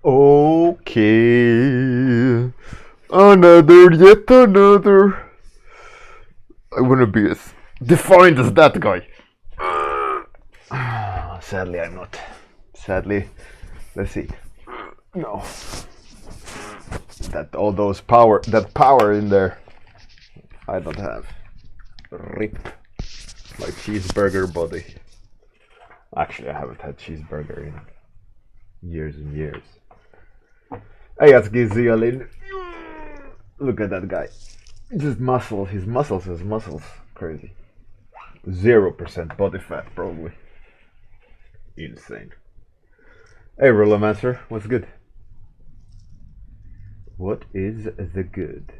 Okay. Another, yet another. I wanna be as defined as that guy. Sadly, I'm not. Sadly, let's see. No. That all those power, that power in there, I don't have. Rip. My cheeseburger body. Actually, I haven't had cheeseburger in years and years. Hey, that's Gizzialin. Look at that guy. Just muscles. His muscles. Crazy. 0% body fat, probably. Insane. Hey, Rollermaster, what's good? What is the good?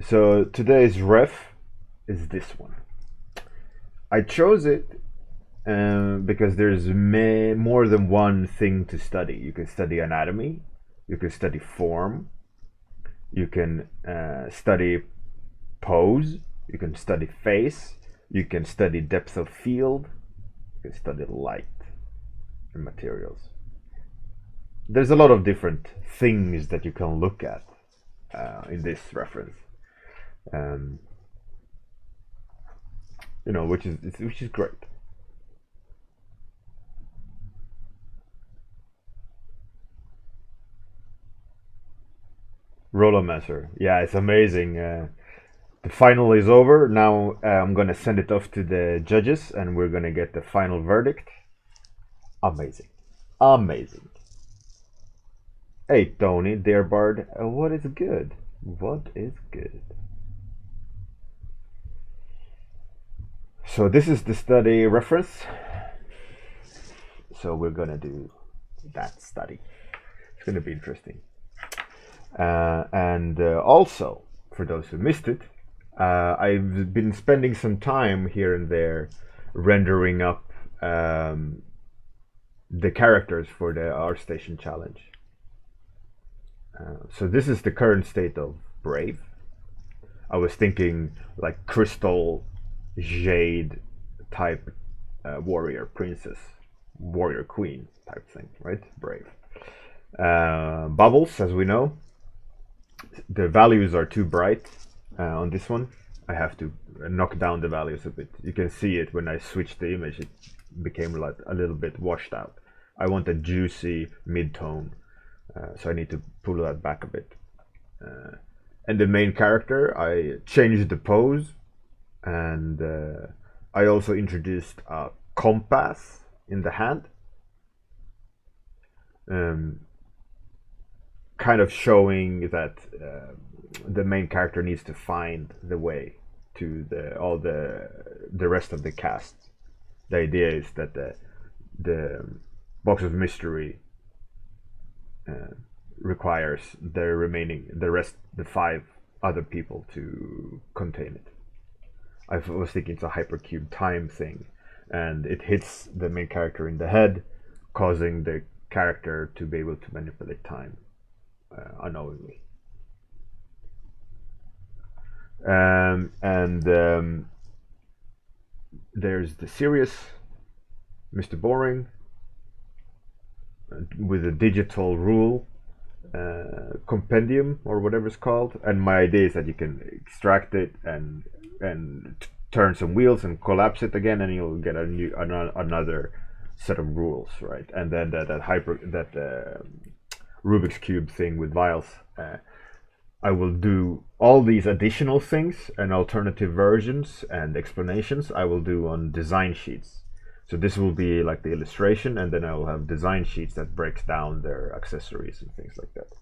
So today's ref is this one. I chose it because there's more than one thing to study. You can study anatomy, you can study form, you can study pose, you can study face, you can study depth of field, you can study light and materials. There's a lot of different things that you can look at in this reference, you know, which is great. Rollermaster, yeah, it's amazing. The final is over. Now I'm gonna send it off to the judges, and we're gonna get the final verdict. Amazing, amazing. Hey Tony, dear Bard, what is good? What is good? So this is the study reference. So we're gonna do that study. It's gonna be interesting. And also, for those who missed it, I've been spending some time here and there rendering up the characters for the ArtStation challenge. So this is the current state of Brave. I was thinking like crystal jade type warrior princess, warrior queen type thing, right? Brave. Bubbles, as we know, the values are too bright on this one. I have to knock down the values a bit. You can see it when I switched the image, it became like a little bit washed out. I want a juicy mid-tone, so I need to pull that back a bit. And the main character, I changed the pose, and I also introduced a compass in the hand, kind of showing that the main character needs to find the way to all the rest of the cast. The idea is that the box of mystery requires the 5 other people to contain it. I was thinking it's a hypercube time thing, and it hits the main character in the head, causing the character to be able to manipulate time unknowingly. And there's the serious Mr. Boring with a digital rule compendium or whatever it's called, and my idea is that you can extract it and turn some wheels and collapse it again, and you'll get another set of rules, right? And then that Rubik's Cube thing with vials. I will do all these additional things and alternative versions and explanations I will do on design sheets. So this will be like the illustration, and then I will have design sheets that breaks down their accessories and things like that.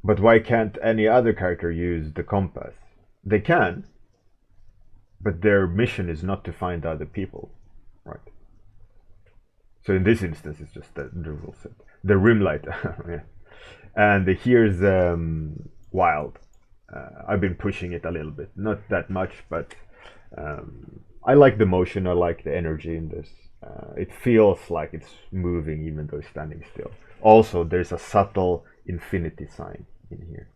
But why can't any other character use the compass? They can, but their mission is not to find other people, right? So in this instance, it's just the rule set. The rim light, yeah. And here's wild. I've been pushing it a little bit, not that much, but I like the motion. I like the energy in this. It feels like it's moving even though it's standing still. Also, there's a subtle infinity sign in here.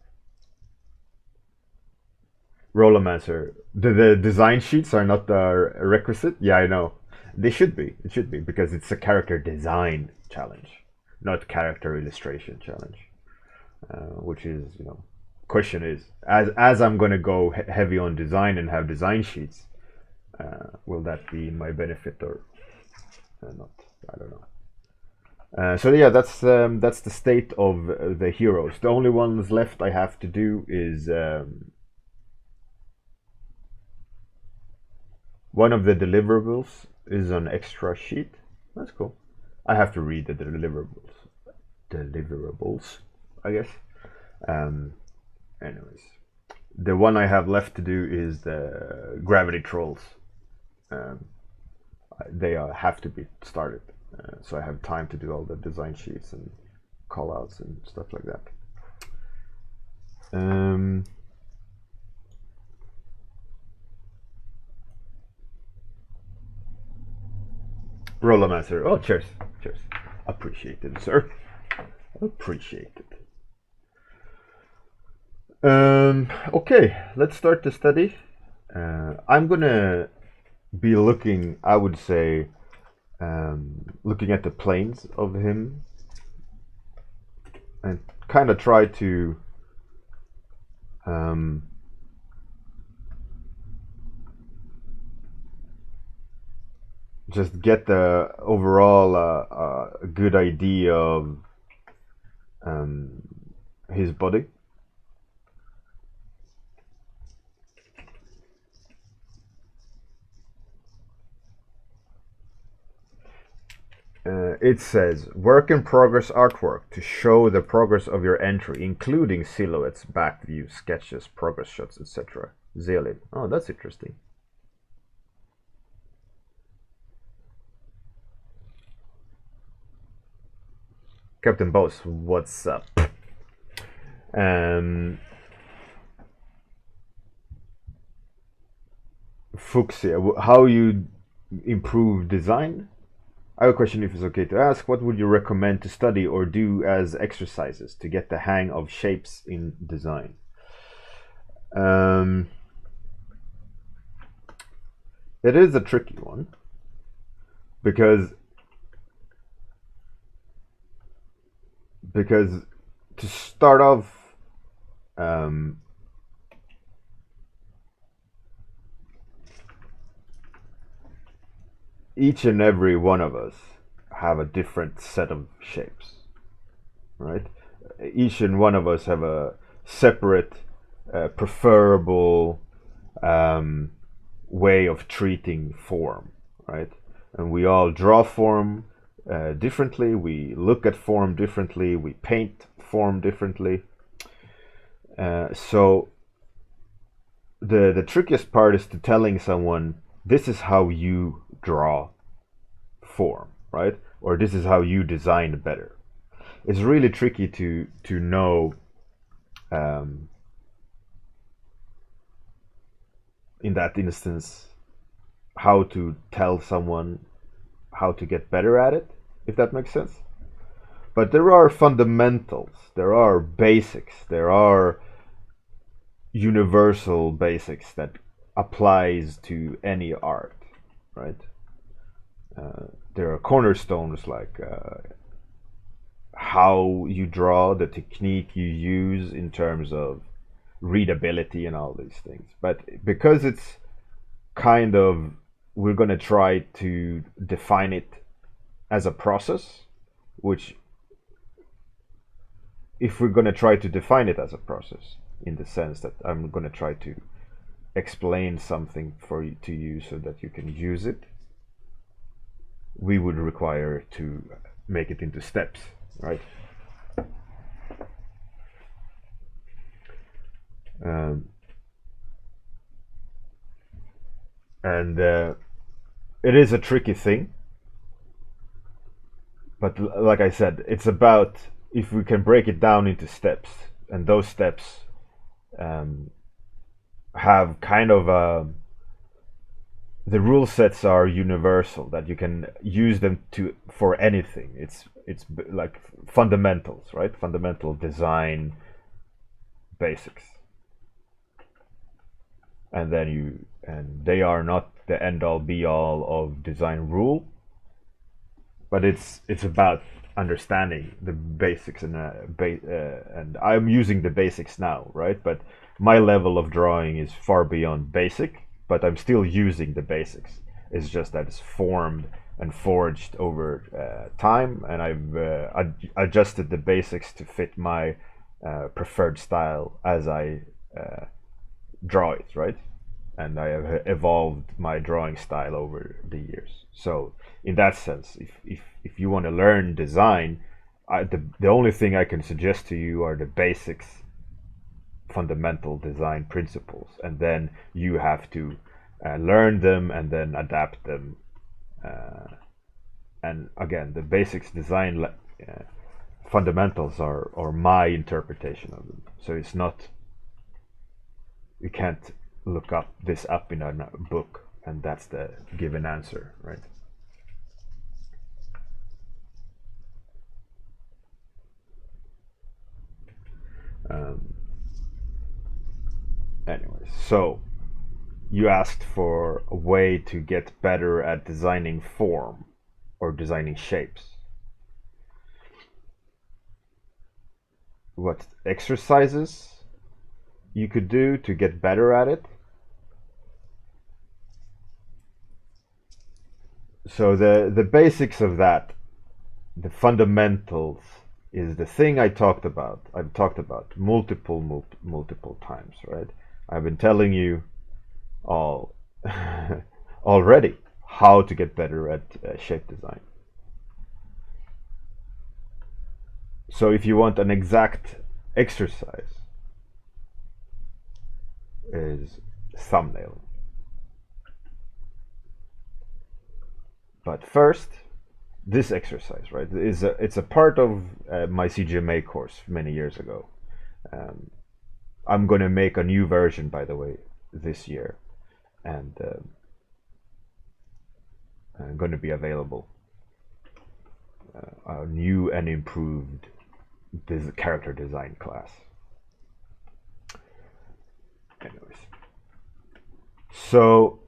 Rollermancer. The design sheets are not a requisite. Yeah, I know. They should be. It should be because it's a character design challenge, not character illustration challenge. Which is, question is, as I'm gonna go heavy on design and have design sheets, will that be in my benefit or not? I don't know. So yeah, that's the state of the heroes. The only ones left I have to do is one of the deliverables is an extra sheet. That's cool. I have to read the deliverables. Deliverables, I guess. Anyways, the one I have left to do is the gravity trolls. They have to be started, so I have time to do all the design sheets and callouts and stuff like that. Rollermaster. Oh, cheers. Cheers. Appreciated, sir. Appreciated. Okay, let's start the study. I'm gonna be looking, I would say, looking at the planes of him and kind of try to just get the overall good idea of his body. It says, work in progress artwork to show the progress of your entry, including silhouettes, back views, sketches, progress shots, etc. Zelin. Oh, that's interesting. Captain Boss, what's up? Fuchsia, how you improve design? I have a question, if it's okay to ask. What would you recommend to study or do as exercises to get the hang of shapes in design? It is a tricky one because to start off, each and every one of us have a different set of shapes, right? Each and one of us have a separate, preferable way of treating form, right? And we all draw form differently, we look at form differently, we paint form differently. So the trickiest part is to telling someone, this is how you draw form, right? Or this is how you design better. It's really tricky to know in that instance how to tell someone how to get better at it, if that makes sense. But there are fundamentals, there are basics, there are universal basics that applies to any art, right? There are cornerstones like how you draw, the technique you use in terms of readability and all these things. But because it's kind of, we're going to try to define it as a process, which if we're going to try to define it as a process, in the sense that I'm going to try to explain something for you to you so that you can use it, we would require to make it into steps, right? And it is a tricky thing, but like I said, it's about if we can break it down into steps, and those steps have kind of the rule sets are universal, that you can use them for anything. It's like fundamentals, right? Fundamental design basics. and they are not the end all be all of design rule, but it's about understanding the basics, and I'm using the basics now, right? But my level of drawing is far beyond basic, but I'm still using the basics. It's just that it's formed and forged over time, and I've adjusted the basics to fit my preferred style as I draw it, right? And I have evolved my drawing style over the years. So in that sense, if you want to learn design, the only thing I can suggest to you are the basics, fundamental design principles, and then you have to learn them and then adapt them. And again, the basics design fundamentals are my interpretation of them. So it's not, you can't look up this up in a book and that's the given answer, right? Anyways, so you asked for a way to get better at designing form or designing shapes. What exercises you could do to get better at it? So the basics of that, the fundamentals, is the thing I've talked about multiple times, right? I've been telling you all already how to get better at shape design. So if you want an exact exercise, is thumbnail. But first, this exercise, right, it's a part of my CGMA course many years ago. I'm going to make a new version, by the way, this year, and going to be available. A new and improved character design class. Anyways, so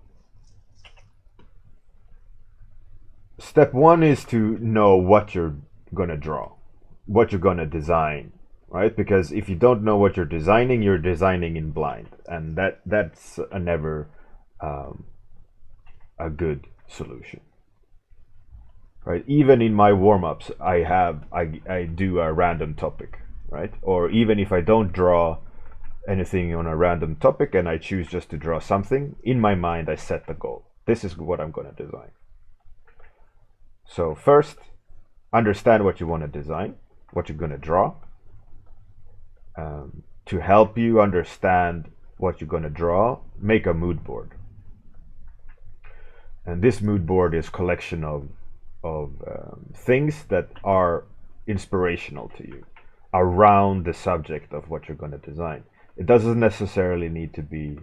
step one is to know what you're gonna draw, what you're gonna design, right? Because if you don't know what you're designing in blind, and that's a never a good solution, right? Even in my warm-ups, I do a random topic, right? Or even if I don't draw anything on a random topic and I choose just to draw something, in my mind I set the goal. This is what I'm going to design. So first, understand what you want to design, what you're going to draw. To help you understand what you're going to draw, make a mood board. And this mood board is a collection of things that are inspirational to you around the subject of what you're going to design. It doesn't necessarily need to be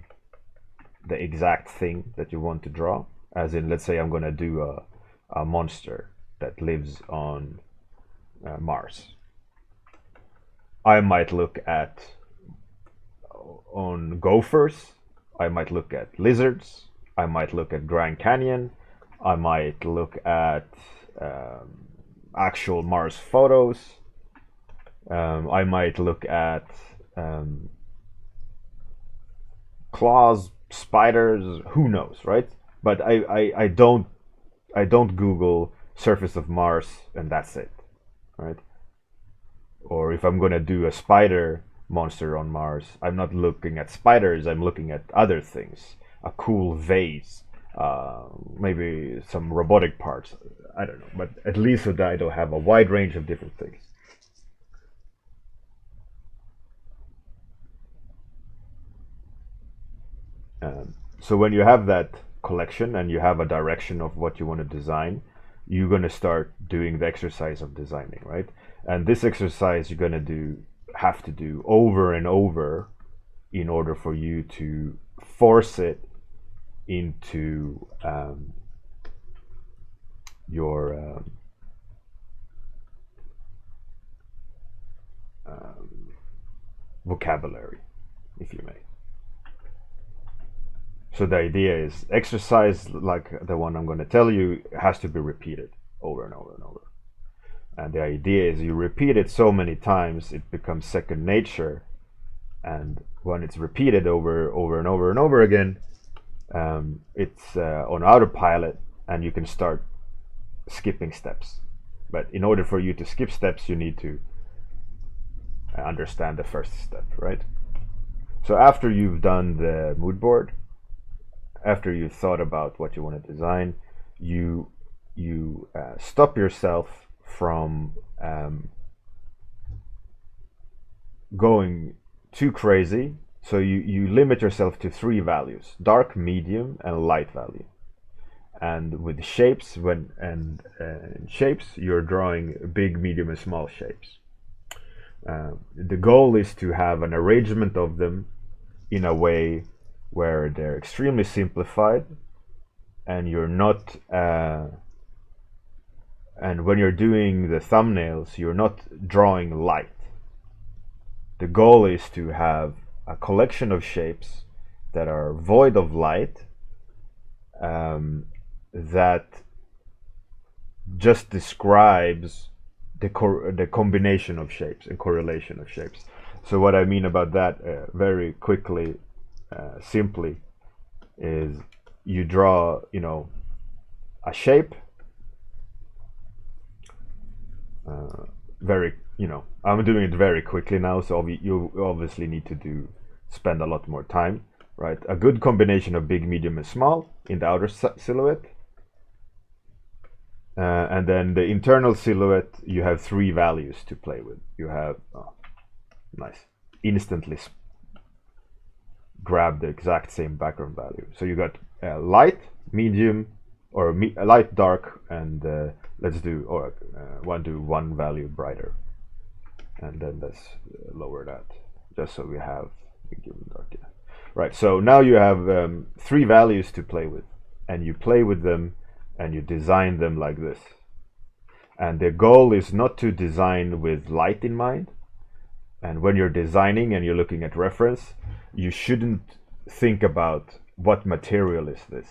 the exact thing that you want to draw. As in, let's say I'm going to do a monster that lives on Mars. I might look at on gophers, I might look at lizards, I might look at Grand Canyon, I might look at actual Mars photos, I might look at claws, spiders, who knows, right? But I don't Google surface of Mars and that's it, right? Or if I'm gonna do a spider monster on Mars, I'm not looking at spiders, I'm looking at other things. A cool vase, maybe some robotic parts, I don't know, but at least so that I don't have a wide range of different things. So when you have that collection and you have a direction of what you want to design, you're going to start doing the exercise of designing, right? And this exercise you're going to have to do over and over in order for you to force it into your vocabulary, if you may. So the idea is exercise like the one I'm going to tell you has to be repeated over and over and over. And the idea is you repeat it so many times it becomes second nature, and when it's repeated over and over again, it's on autopilot, and you can start skipping steps. But in order for you to skip steps, you need to understand the first step, right? So after you've done the mood board, after you've thought about what you want to design, you stop yourself from going too crazy. So you limit yourself to 3 values: dark, medium, and light value. And with shapes, in shapes, you're drawing big, medium, and small shapes. The goal is to have an arrangement of them in a way where they're extremely simplified, and you're not and when you're doing the thumbnails, you're not drawing light. The goal is to have a collection of shapes that are void of light, that just describes the combination of shapes and correlation of shapes. So what I mean about that, very quickly, simply, is you draw, a shape. I'm doing it very quickly now, so you obviously need to spend a lot more time, right? A good combination of big, medium, and small in the outer silhouette. And then the internal silhouette, you have 3 values to play with. You have, nice, instantly grab the exact same background value. So you got light, medium, or light, dark, and let's do, do 1 value brighter. And then let's lower that, just so we have medium, dark. Yeah. Right, so now you have 3 values to play with, and you play with them and you design them like this. And the goal is not to design with light in mind. And when you're designing and you're looking at reference, you shouldn't think about what material is this.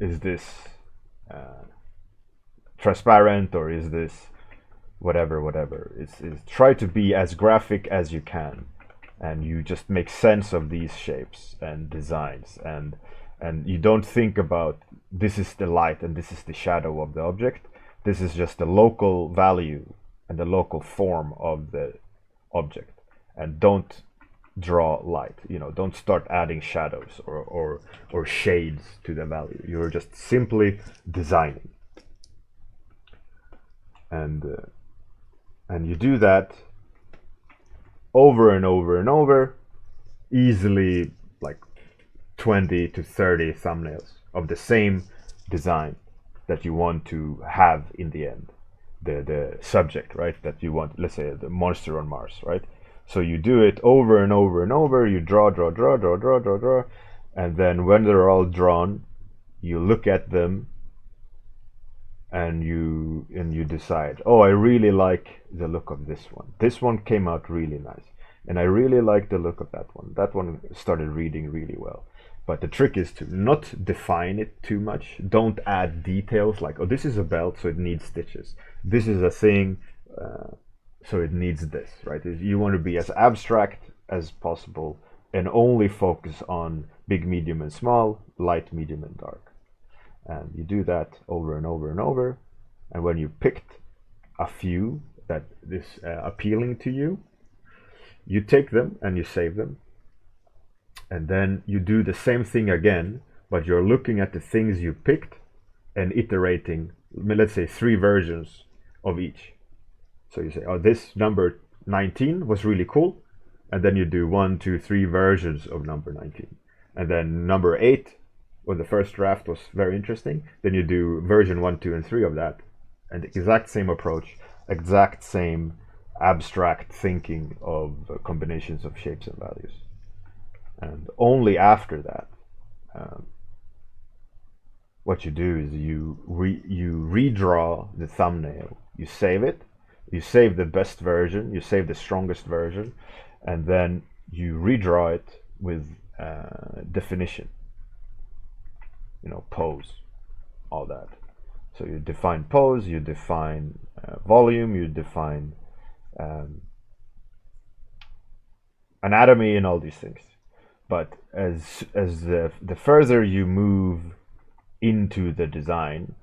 Is this transparent, or is this whatever? It's try to be as graphic as you can, and you just make sense of these shapes and designs, and you don't think about this is the light and this is the shadow of the object. This is just the local value and the local form of the object, and don't draw light. Don't start adding shadows or shades to the value. You're just simply designing, and you do that over and over and over, easily like 20 to 30 thumbnails of the same design that you want to have in the end, the subject, right, that you want, let's say the monster on Mars, right? So you do it over and over and over. You draw, and then when they're all drawn, you look at them and you decide, oh, I really like the look of this one. This one came out really nice, and I really like the look of that one. That one started reading really well. But the trick is to not define it too much. Don't add details like, oh, this is a belt, so it needs stitches. This is a thing, so it needs this, right? You want to be as abstract as possible and only focus on big, medium, and small, light, medium, and dark. And you do that over and over and over. And when you picked a few that is appealing to you, you take them and you save them. And then you do the same thing again, but you're looking at the things you picked and iterating, let's say 3 versions of each. So you say, oh, this number 19 was really cool. And then you do 1, 2, 3 versions of number 19. And then number 8, when the first draft was very interesting, then you do version 1, 2, and 3 of that. And the exact same approach, exact same abstract thinking of combinations of shapes and values. And only after that, what you do is you redraw the thumbnail. You save it. You save the best version. You save the strongest version, and then you redraw it with definition, pose, all that. So you define pose, you define volume, you define anatomy and all these things. But as the further you move into the design,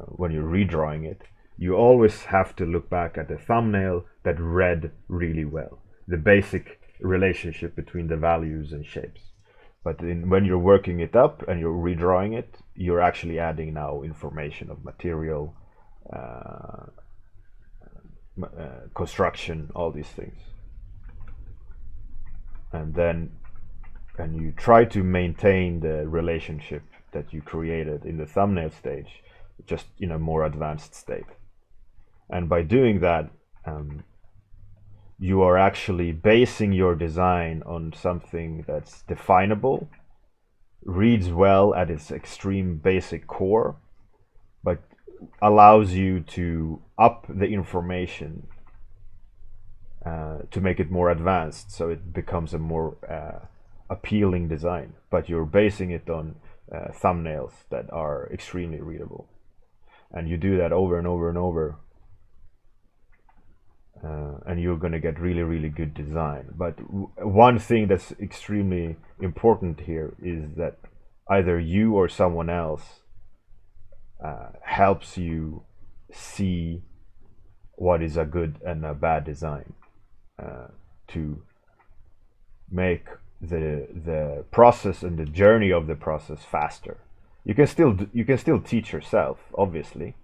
when you're redrawing it, you always have to look back at the thumbnail that read really well, the basic relationship between the values and shapes. But when you're working it up and you're redrawing it, you're actually adding now information of material, construction, all these things. And you try to maintain the relationship that you created in the thumbnail stage, just in a more advanced state. And by doing that, you are actually basing your design on something that's definable, reads well at its extreme basic core, but allows you to up the information to make it more advanced, so it becomes a more appealing design. But you're basing it on thumbnails that are extremely readable, and you do that over and over and over. And you're going to get really, really good design. But one thing that's extremely important here is that either you or someone else helps you see what is a good and a bad design, to make the process and the journey of the process faster. You can still teach yourself, obviously,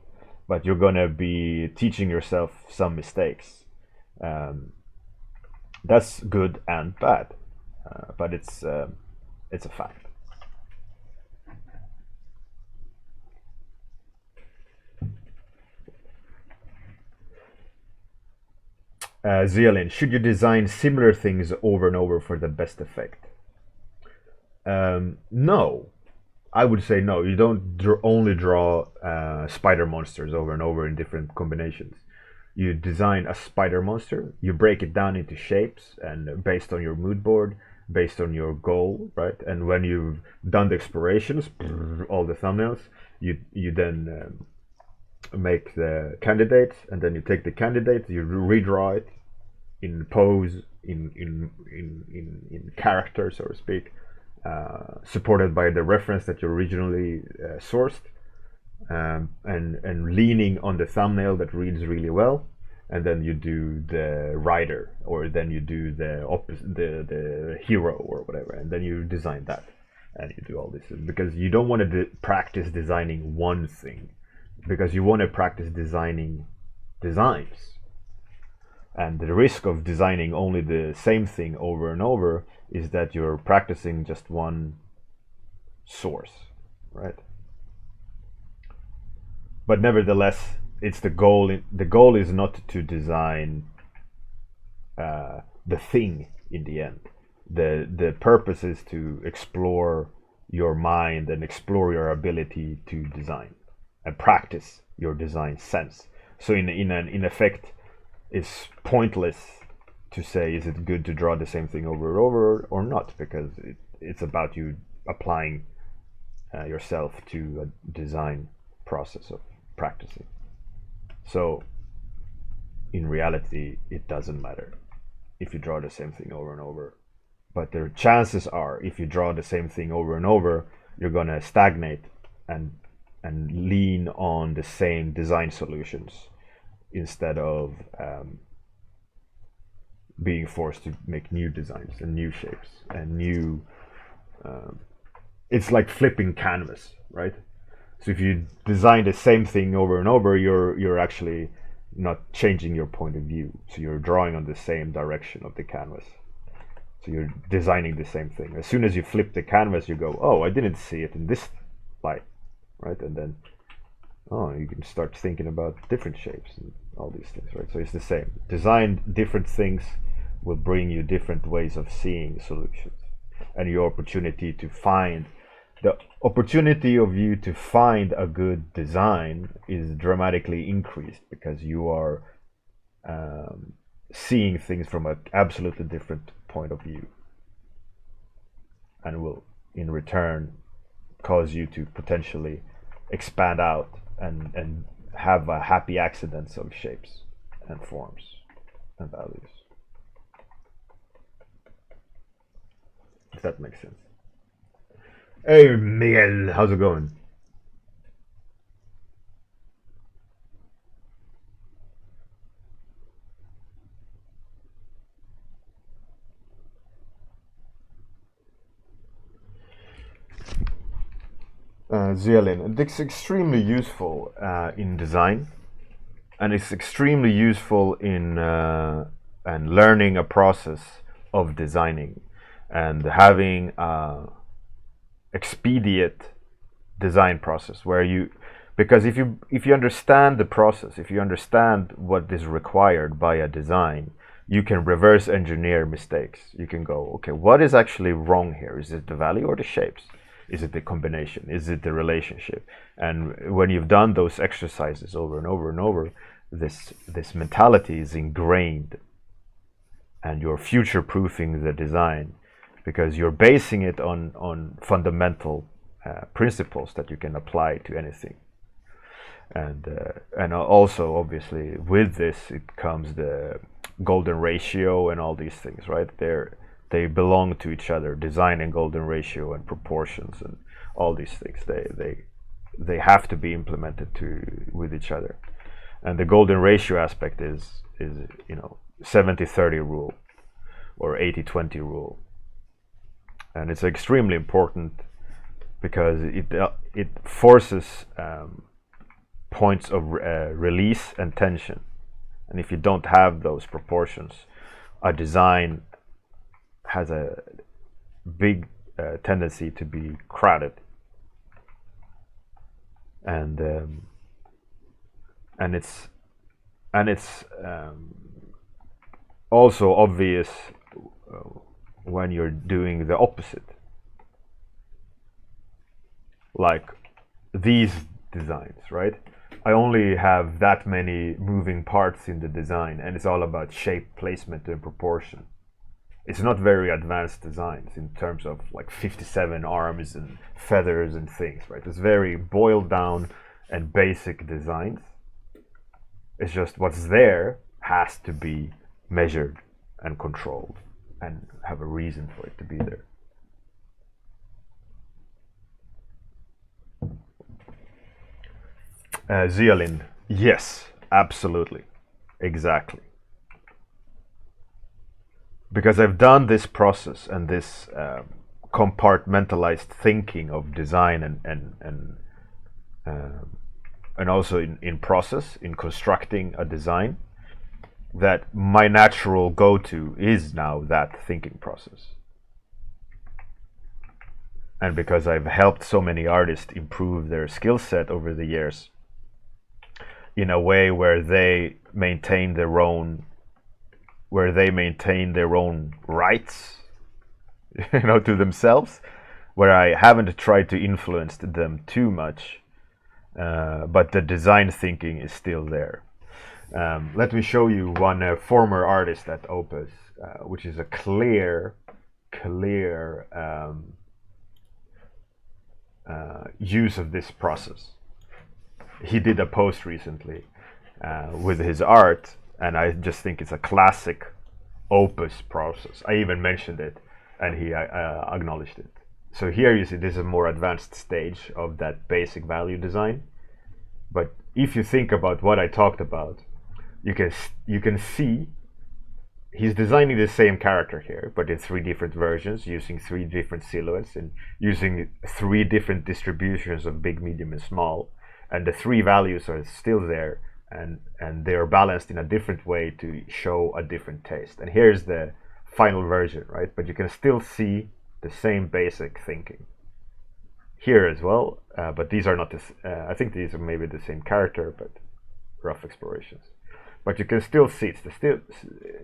but you're going to be teaching yourself some mistakes. That's good and bad, but it's a fact. Zealin, should you design similar things over and over for the best effect? No, I would say no. You don't only draw spider monsters over and over in different combinations. You design a spider monster, you break it down into shapes, and based on your mood board, based on your goal, right? And when you've done the explorations, all the thumbnails, you then make the candidate, and then you take the candidate, you redraw it in pose, in character, so to speak, supported by the reference that you originally sourced. And leaning on the thumbnail that reads really well, and then you do the rider, or then you do the hero or whatever, and then you design that, and you do all this, because you don't want to practice designing one thing, because you want to practice designing designs. And the risk of designing only the same thing over and over is that you're practicing just one source, right? But nevertheless, it's the goal. The goal is not to design the thing in the end. The purpose is to explore your mind and explore your ability to design and practice your design sense. So in effect, it's pointless to say, is it good to draw the same thing over and over or not, because it's about you applying yourself to a design process of practicing. So in reality, it doesn't matter if you draw the same thing over and over, but the chances are, if you draw the same thing over and over, you're gonna stagnate and lean on the same design solutions instead of being forced to make new designs and new shapes and new it's like flipping canvas, right? So if you design the same thing over and over, you're actually not changing your point of view. So you're drawing on the same direction of the canvas. So you're designing the same thing. As soon as you flip the canvas, you go, oh, I didn't see it in this light, right? And then, oh, you can start thinking about different shapes and all these things, right? So it's the same. Design different things will bring you different ways of seeing solutions, and your opportunity to find the opportunity of you to find a good design is dramatically increased, because you are seeing things from an absolutely different point of view. and will in return cause you to potentially expand out and have a happy accidents of shapes and forms and values. If that makes sense. Hey Miguel, how's it going? Zeolin, it's extremely useful in design, and it's extremely useful in and learning a process of designing and having expedient design process where you, because if you understand the process, if you understand what is required by a design, you can reverse engineer mistakes. You can go, okay, what is actually wrong here? Is it the value or the shapes? Is it the combination? Is it the relationship? And when you've done those exercises over and over and over, this mentality is ingrained, and you're future proofing the design because you're basing it on fundamental principles that you can apply to anything. And also obviously with this it comes the golden ratio and all these things, right? They belong to each other. Design and golden ratio and proportions and all these things, they have to be implemented with each other. And the golden ratio aspect is 70-30 rule or 80-20 rule, and it's extremely important because it forces points of release and tension. And if you don't have those proportions, a design has a big tendency to be crowded, and it's also obvious when you're doing the opposite, like these designs, right? I only have that many moving parts in the design, and it's all about shape, placement, and proportion. It's not very advanced designs in terms of like 57 arms and feathers and things, right? It's very boiled down and basic designs. It's just what's there has to be measured and controlled and have a reason for it to be there. Zeolin, yes, absolutely, exactly. Because I've done this process and this compartmentalized thinking of design and also in process, in constructing a design, that my natural go-to is now that thinking process. And because I've helped so many artists improve their skill set over the years in a way where they maintain their own rights, to themselves, where I haven't tried to influence them too much, but the design thinking is still there. Let me show you one former artist at Opus, which is a clear use of this process. He did a post recently with his art, and I just think it's a classic Opus process. I even mentioned it, and he acknowledged it. So here you see this is a more advanced stage of that basic value design. But if you think about what I talked about, you can see he's designing the same character here, but in 3 different versions, using 3 different silhouettes and using 3 different distributions of big, medium, and small. And the 3 values are still there, and they are balanced in a different way to show a different taste. And here's the final version, right? But you can still see the same basic thinking here as well. But these are not this. I think these are maybe the same character, but rough explorations. But you can still see it's still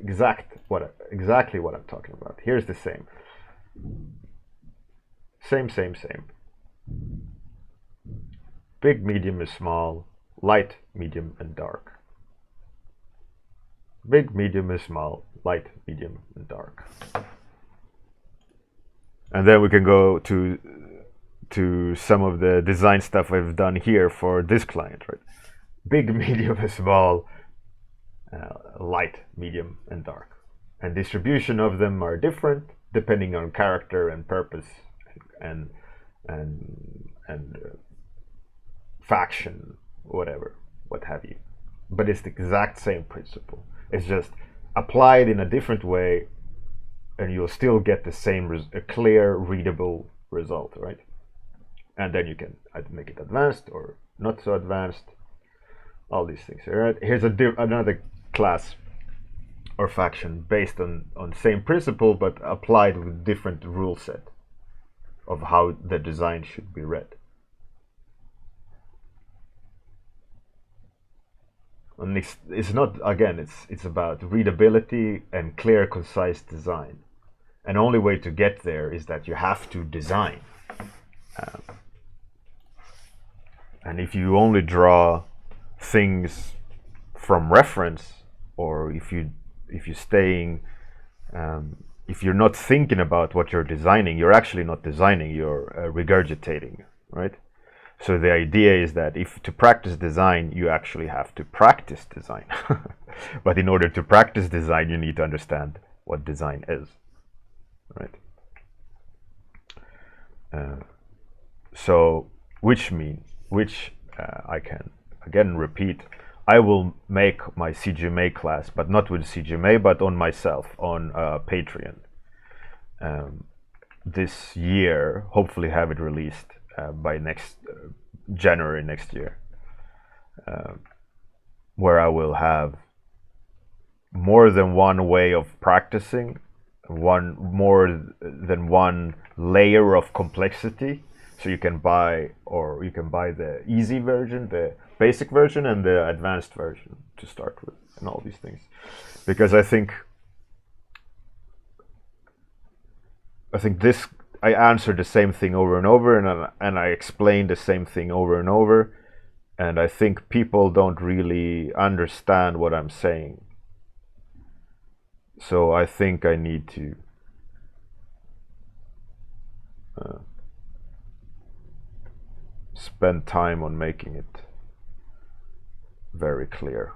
exactly what I'm talking about. Here's the same. Same. Big, medium, and small. Light, medium, and dark. Big, medium, and small. Light, medium, and dark. And then we can go to some of the design stuff I've done here for this client, right? Big, medium, small, light, medium, and dark. And distribution of them are different depending on character and purpose and faction, whatever, what have you. But it's the exact same principle. It's just applied in a different way, and you'll still get the same, a clear, readable result, right? And then you can make it advanced or not so advanced. All these things. All right. Here's another class or faction based on same principle but applied with different rule set of how the design should be read. And it's not, again, it's about readability and clear, concise design. And the only way to get there is that you have to design. And if you only draw things from reference, or if you're not thinking about what you're designing, you're actually not designing, you're regurgitating, right? So the idea is that to practice design, you actually have to practice design. But in order to practice design, you need to understand what design is, right? So I can again repeat, I will make my CGMA class, but not with CGMA, but on myself, on Patreon. This year, hopefully have it released by next January next year, where I will have more than one way of practicing, more than one layer of complexity. So you can buy the easy version, the basic version, and the advanced version to start with, and all these things. Because I think I answer the same thing over and over, and I explain the same thing over and over, and I think people don't really understand what I'm saying. So I think I need to spend time on making it very clear.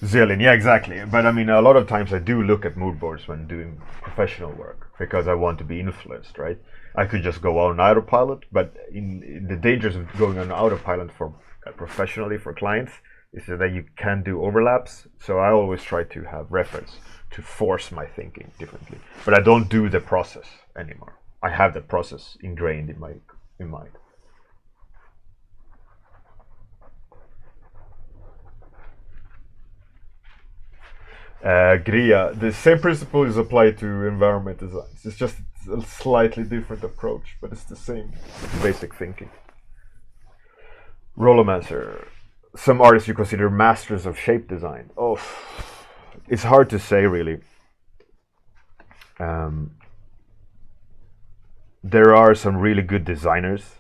Zillion, yeah, exactly. But I mean, a lot of times I do look at mood boards when doing professional work because I want to be influenced, right? I could just go on autopilot, but in the dangers of going on autopilot for professionally for clients is that you can do overlaps. So I always try to have reference to force my thinking differently. But I don't do the process anymore. I have the process ingrained in my mind. Gria, the same principle is applied to environment designs. It's just a slightly different approach, but it's the same basic thinking. Rollomancer, some artists you consider masters of shape design. Oh, it's hard to say really. There are some really good designers,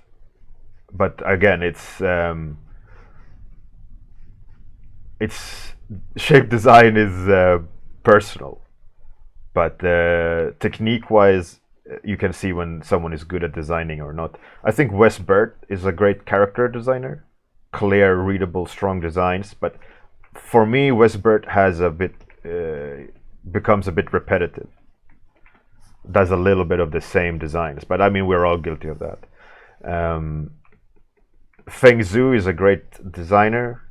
but again, it's shape design is personal, but technique-wise, you can see when someone is good at designing or not. I think Wes Burt is a great character designer, clear, readable, strong designs. But for me, Wes Burt has becomes a bit repetitive. Does a little bit of the same designs, but I mean we're all guilty of that. Feng Zhu is a great designer.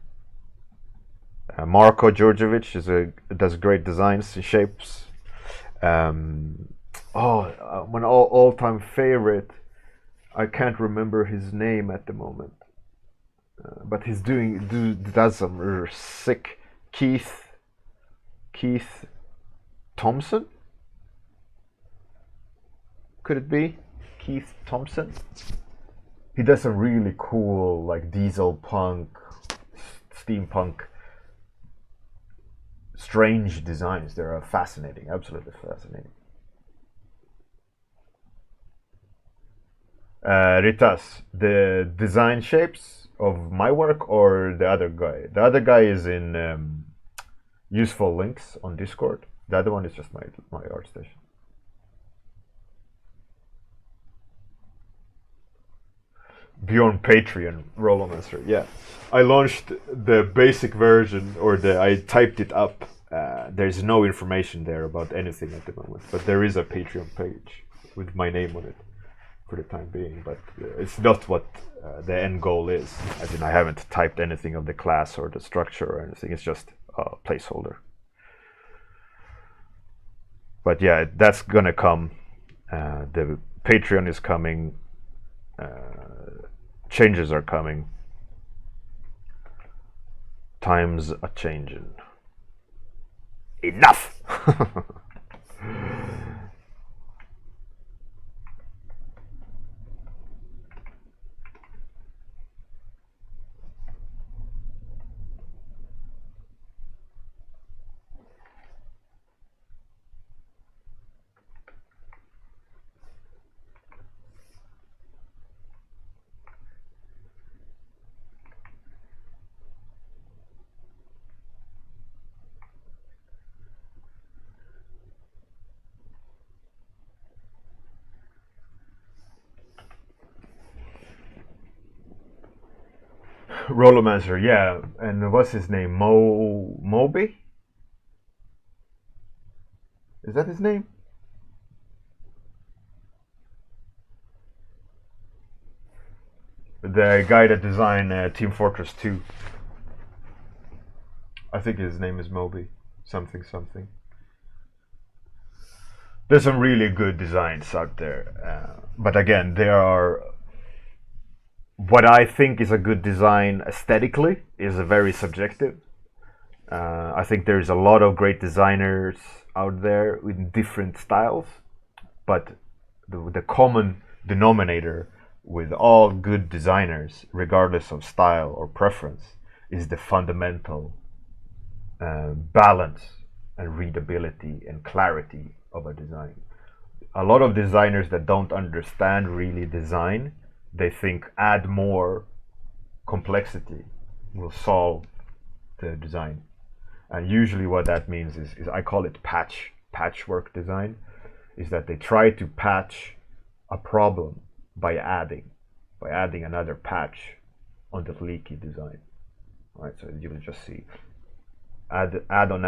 Marko Djordjevic does great designs and shapes. My all-time favorite, I can't remember his name at the moment, but he's does some sick Keith Thompson. Could it be Keith Thompson? He does some really cool like diesel punk steampunk, strange designs. They are fascinating, absolutely fascinating. Ritas, the design shapes of my work or the other guy? The other guy is in useful links on Discord. The other one is just my ArtStation. Bjorn Patreon Rollomancer. Yeah, I launched the basic version, or I typed it up. There's no information there about anything at the moment, but there is a Patreon page with my name on it for the time being. But it's not what the end goal is. As in, I haven't typed anything of the class or the structure or anything. It's just a placeholder. But yeah, that's gonna come. The Patreon is coming. Changes are coming. Times are changing. Enough! Rollomancer, yeah, and what's his name? Moby? Is that his name? The guy that designed Team Fortress 2. I think his name is Moby. Something. There's some really good designs out there. But again, there are... What I think is a good design aesthetically is very subjective. I think there's a lot of great designers out there with different styles, but the common denominator with all good designers, regardless of style or preference, is the fundamental balance and readability and clarity of a design. A lot of designers that don't understand really design, they think add more complexity will solve the design. And usually what that means is I call it patchwork design, is that they try to patch a problem by adding another patch on the leaky design. Right, so you will just see add on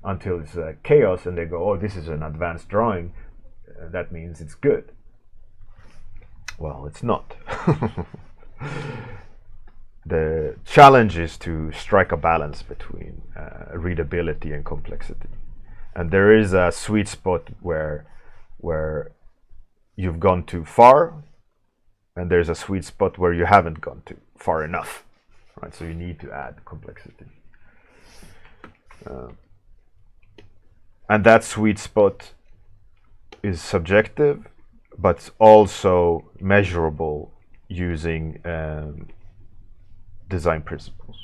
until it's chaos, and they go, oh, this is an advanced drawing, that means it's good. Well, it's not. The challenge is to strike a balance between readability and complexity, and there is a sweet spot where you've gone too far, and there's a sweet spot where you haven't gone too far enough, right? So you need to add complexity, and that sweet spot is subjective, but also measurable using design principles.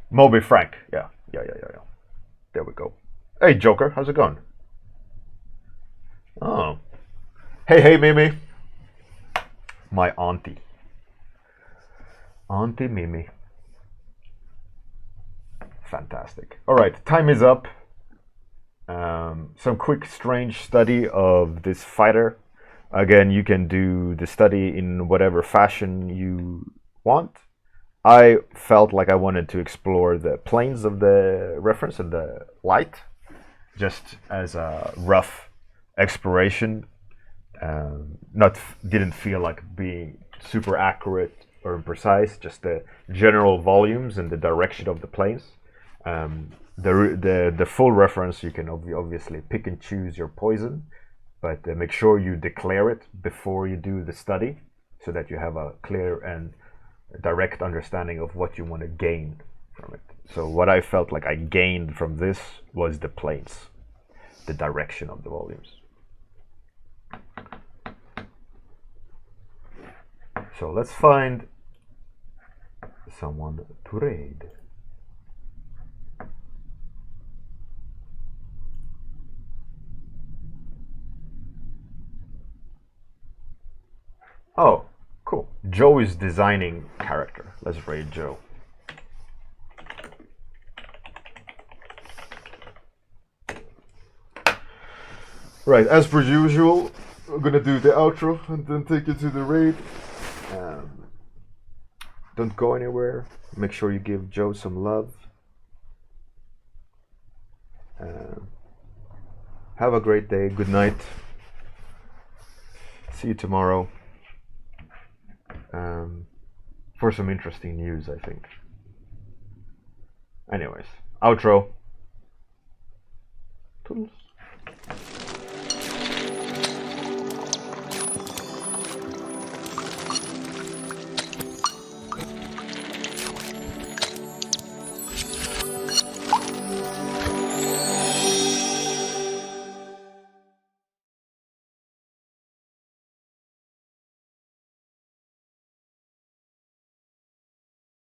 Moby Frank, yeah. There we go. Hey Joker, how's it going? Oh, hey Mimi, my auntie Mimi. Fantastic. All right, time is up. Some quick strange study of this fighter. Again, you can do the study in whatever fashion you want. I felt like I wanted to explore the planes of the reference and the light, just as a rough exploration. Didn't feel like being super accurate or precise, just the general volumes and the direction of the planes. The full reference, you can obviously pick and choose your poison, but make sure you declare it before you do the study, so that you have a clear and direct understanding of what you want to gain from it. So what I felt like I gained from this was the planes, the direction of the volumes. So let's find someone to raid. Oh, cool. Joe is designing character. Let's raid Joe. Right, as per usual, we're gonna do the outro and then take you to the raid. Don't go anywhere. Make sure you give Joe some love. Have a great day. Good night. See you tomorrow. For some interesting news, I think. Anyways, outro. Toodles.